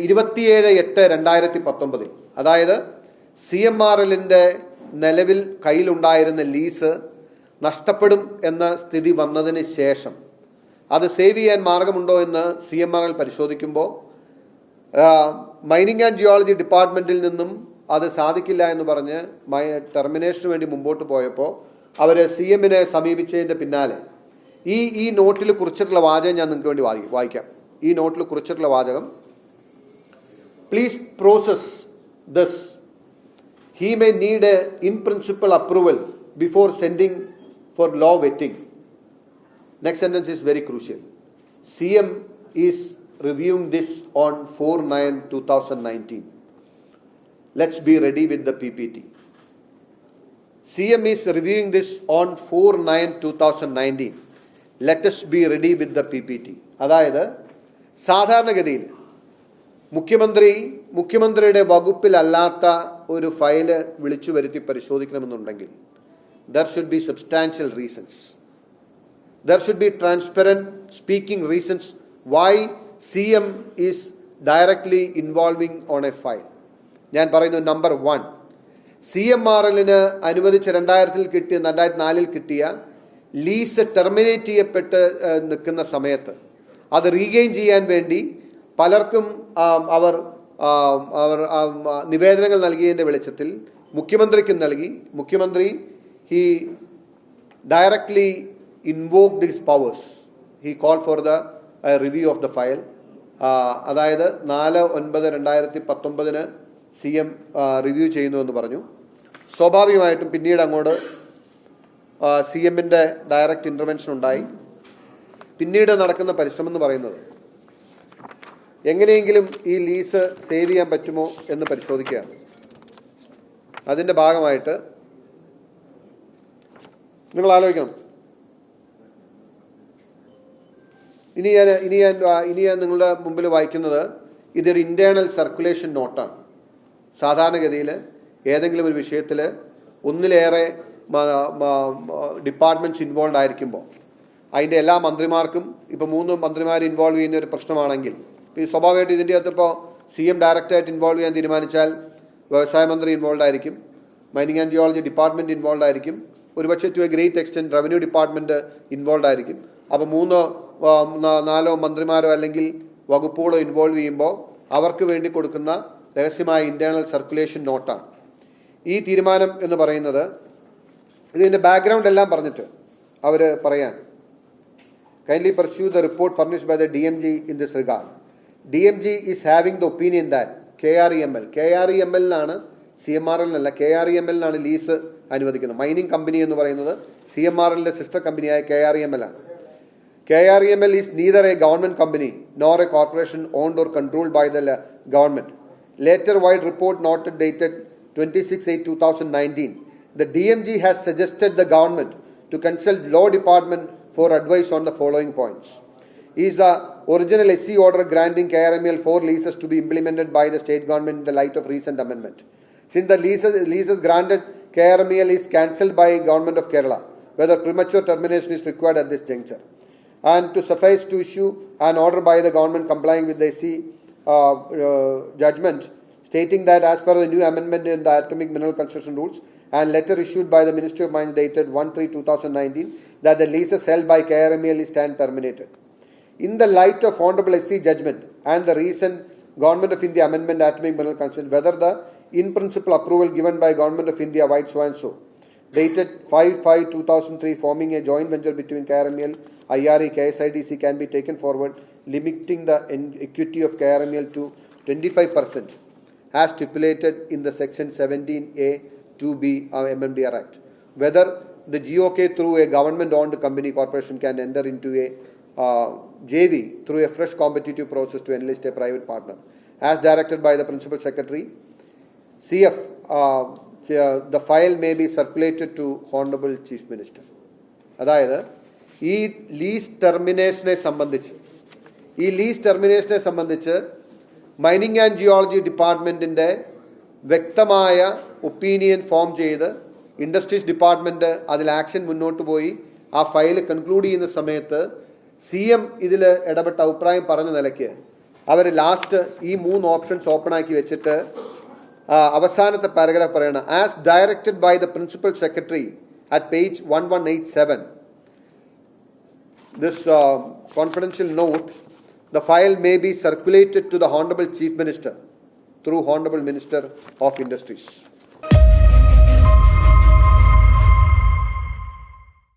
27/8/2019 അതായത് CMRLന്റെ നിലവിൽ കയ്യിലുണ്ടായിരുന്ന ലീസ് നഷ്ടപ്പെടും എന്ന സ്ഥിതി വന്നതിന് ശേഷം അത് സേവ് ചെയ്യാൻ മാർഗമുണ്ടോ എന്ന് CMRL പരിശോധിക്കുമ്പോൾ മൈനിങ് ആൻഡ് ജിയോളജി ഡിപ്പാർട്ട്മെന്റിൽ നിന്നും അത് സാധിക്കില്ല എന്ന് പറഞ്ഞ് ടെർമിനേഷന് വേണ്ടി മുമ്പോട്ട് പോയപ്പോൾ അവർ CMനെ സമീപിച്ചതിൻ്റെ പിന്നാലെ ഈ നോട്ടിൽ കുറിച്ചിട്ടുള്ള വാചകം ഞാൻ നിങ്ങൾക്ക് വേണ്ടി വായിക്കാം. ഈ നോട്ടിൽ കുറിച്ചിട്ടുള്ള വാചകം: Please process this. He may need a in principle approval before sending for law vetting. Next sentence is very crucial. CM is reviewing this on 4/9/2019. Let's be ready with the PPT. CM is reviewing this on 4/9/2019. Let us be ready with the PPT. അതായത് സാധാരണഗതിയിൽ മുഖ്യമന്ത്രിയുടെ വകുപ്പിലല്ലാത്ത ഒരു file വിളിച്ചു വരുത്തി പരിശോധിക്കണമെന്നുണ്ടെങ്കിൽ there should be substantial reasons. There should be transparent speaking reasons why CM is directly involving on a file. ഞാൻ പറയുന്നു, number 1, CMRLന് അനുവദിച്ച 2004 കിട്ടിയ ലീസ് ടെർമിനേറ്റ് ചെയ്യപ്പെട്ട് നിൽക്കുന്ന സമയത്ത് അത് റീഗെയിൻ ചെയ്യാൻ വേണ്ടി പലർക്കും അവർ നിവേദനങ്ങൾ നൽകിയതിൻ്റെ വെളിച്ചത്തിൽ മുഖ്യമന്ത്രിക്കും നൽകി. മുഖ്യമന്ത്രി he directly invoked his powers. He called for the review of the file. അതായത് 4/9/2019 CM റിവ്യൂ ചെയ്യുന്നു എന്ന് പറഞ്ഞു. സ്വാഭാവികമായിട്ടും പിന്നീട് അങ്ങോട്ട് CMന്റെ ഡയറക്റ്റ് ഇൻ്റർവെൻഷൻ ഉണ്ടായി. പിന്നീട് നടക്കുന്ന പരിശ്രമം എന്ന് പറയുന്നത് എങ്ങനെയെങ്കിലും ഈ ലീസ് സേവ് ചെയ്യാൻ പറ്റുമോ എന്ന് പരിശോധിക്കുകയാണ്. അതിൻ്റെ ഭാഗമായിട്ട് നിങ്ങൾ ആലോചിക്കണം. ഇനി ഞാൻ നിങ്ങളുടെ മുമ്പിൽ വായിക്കുന്നത് ഇതൊരു ഇന്റേണൽ സർക്കുലേഷൻ നോട്ടാണ്. സാധാരണഗതിയിൽ ഏതെങ്കിലും ഒരു വിഷയത്തിൽ ഒന്നിലേറെ ഡിപ്പാർട്ട്മെന്റ്സ് ഇൻവോൾവ് ആയിരിക്കുമ്പോൾ അതിൻ്റെ എല്ലാ മന്ത്രിമാർക്കും ഇപ്പോൾ 3 മന്ത്രിമാർ ഇൻവോൾവ് ചെയ്യുന്ന ഒരു പ്രശ്നമാണെങ്കിൽ ഈ സ്വാഭാവികമായിട്ട് ഇതിൻ്റെ അകത്ത് ഇപ്പോൾ CM ഡയറക്റ്റായിട്ട് ഇൻവോൾവ് ചെയ്യാൻ തീരുമാനിച്ചാൽ വ്യവസായ മന്ത്രി ഇൻവോൾവ് ആയിരിക്കും, mining and geology department involve ആയിരിക്കും, ഒരുപക്ഷെ to a great extent revenue department involve ആയിരിക്കും. അപ്പോൾ 3-4 മന്ത്രിമാരോ അല്ലെങ്കിൽ വകുപ്പുകളോ ഇൻവോൾവ് ചെയ്യുമ്പോൾ അവർക്ക് വേണ്ടി കൊടുക്കുന്ന രഹസ്യമായ ഇന്റേണൽ സർക്കുലേഷൻ നോട്ടാണ് ഈ തീരുമാനം എന്ന് പറയുന്നത്. ഇതിൻ്റെ ബാക്ക്ഗ്രൗണ്ട് എല്ലാം പറഞ്ഞിട്ട് അവർ പറയാൻ kindly pursue the report furnished by the DMG in this regard. DMG is having the opinion that KREML CMRL KREML lease അനുവദിക്കുന്നത്. മൈനിങ് കമ്പനി എന്ന് പറയുന്നത് CMRLന്റെ സിസ്റ്റർ കമ്പനിയായ KREML ആണ്. KREML is neither a government company nor a corporation owned or controlled by the government. Later wide report noted dated 26/8/2019, the DMG has suggested the government to consult law department for advice on the following points. Is the original SC order granting KRML 4 leases to be implemented by the state government in the light of recent amendment. Since the leases granted KRML is cancelled by government of Kerala, whether premature termination is required at this juncture. And to suffice to issue an order by the government complying with the SC judgment stating that as per the new amendment in the atomic mineral construction rules and letter issued by the Ministry of Mines dated 1/3/2019 that the leases held by KRML stand terminated. In the light of Honorable SC judgment and the recent Government of India amendment atomic mineral construction, whether the in principle approval given by Government of India white so and so dated 5/5/2003 forming a joint venture between KRML, IRE, KSIDC can be taken forward, limiting the equity of KRML to 25% as stipulated in the section 17A 2B MMDR Act. Whether the GOK through a government-owned company corporation can enter into a JV through a fresh competitive process to enlist a private partner. As directed by the Principal Secretary, CF, the file may be circulated to Honorable Chief Minister. അതായത് ഈ lease ടെർമിനേഷനെ സംബന്ധിച്ച് mining and geology ഡിപ്പാർട്ട്മെന്റിന്റെ വ്യക്തമായ opinion form ചെയ്ത് industries department അതിൽ action മുന്നോട്ട് പോയി ആ ഫയൽ കൺക്ലൂഡ് ചെയ്യുന്ന സമയത്ത് CM ഇതിൽ ഇടപെട്ട അഭിപ്രായം പറഞ്ഞ നിലയ്ക്ക് അവർ ലാസ്റ്റ് ഈ 3 ഓപ്ഷൻസ് ഓപ്പൺ ആക്കി വെച്ചിട്ട് അവസാനത്തെ പാരഗ്രാഫ് പറയണം, as directed by the principal secretary at page 1187 this confidential note, the file may be circulated to the Honorable Chief Minister through Honorable Minister of Industries.